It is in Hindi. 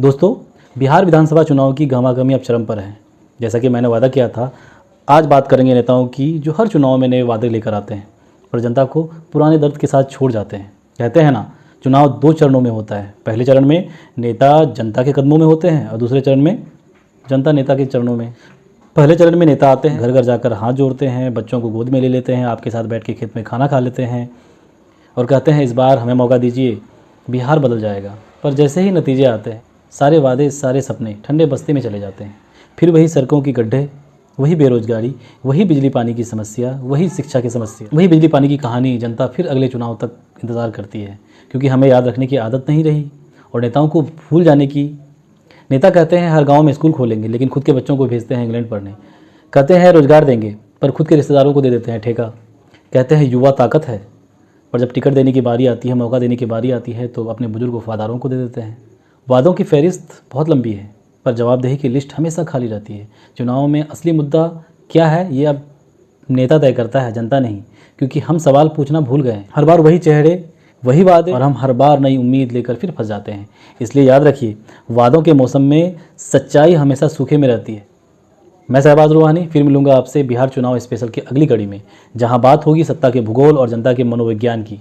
दोस्तों, बिहार विधानसभा चुनाव की गहमागहमी अब चरम पर है। जैसा कि मैंने वादा किया था, आज बात करेंगे नेताओं की जो हर चुनाव में नए वादे लेकर आते हैं और जनता को पुराने दर्द के साथ छोड़ जाते हैं। कहते हैं ना, चुनाव 2 चरणों में होता है। पहले चरण में नेता जनता के कदमों में होते हैं और दूसरे चरण में जनता नेता के चरणों में। पहले चरण में नेता आते हैं, घर घर जाकर हाथ जोड़ते हैं, बच्चों को गोद में ले लेते हैं, आपके साथ बैठ के खेत में खाना खा लेते हैं और कहते हैं इस बार हमें मौका दीजिए, बिहार बदल जाएगा। पर जैसे ही नतीजे आते हैं, सारे वादे, सारे सपने ठंडे बस्ते में चले जाते हैं। फिर वही सड़कों की गड्ढे, वही बेरोजगारी, वही बिजली पानी की समस्या, वही शिक्षा की समस्या, वही बिजली पानी की कहानी जनता फिर अगले चुनाव तक इंतज़ार करती है, क्योंकि हमें याद रखने की आदत नहीं रही और नेताओं को भूल जाने की। नेता कहते हैं हर गांव में स्कूल खोलेंगे, लेकिन खुद के बच्चों को भेजते हैं इंग्लैंड पढ़ने। कहते हैं रोजगार देंगे, पर खुद के रिश्तेदारों को दे देते हैं ठेका। कहते हैं युवा ताकत है, पर जब टिकट देने की बारी आती है, मौका देने की बारी आती है, तो अपने बुजुर्ग वफादारों को दे देते हैं। वादों की फहरिस्त बहुत लंबी है, पर जवाबदेही की लिस्ट हमेशा खाली रहती है। चुनाव में असली मुद्दा क्या है, ये अब नेता तय करता है, जनता नहीं, क्योंकि हम सवाल पूछना भूल गए हैं। हर बार वही चेहरे, वही वादे, और हम हर बार नई उम्मीद लेकर फिर फंस जाते हैं। इसलिए याद रखिए, वादों के मौसम में सच्चाई हमेशा सूखे में रहती है। मैं शहबाज रूहानी फिर मिलूंगा आपसे बिहार चुनाव स्पेशल की अगली कड़ी में, जहां बात होगी सत्ता के भूगोल और जनता के मनोविज्ञान की।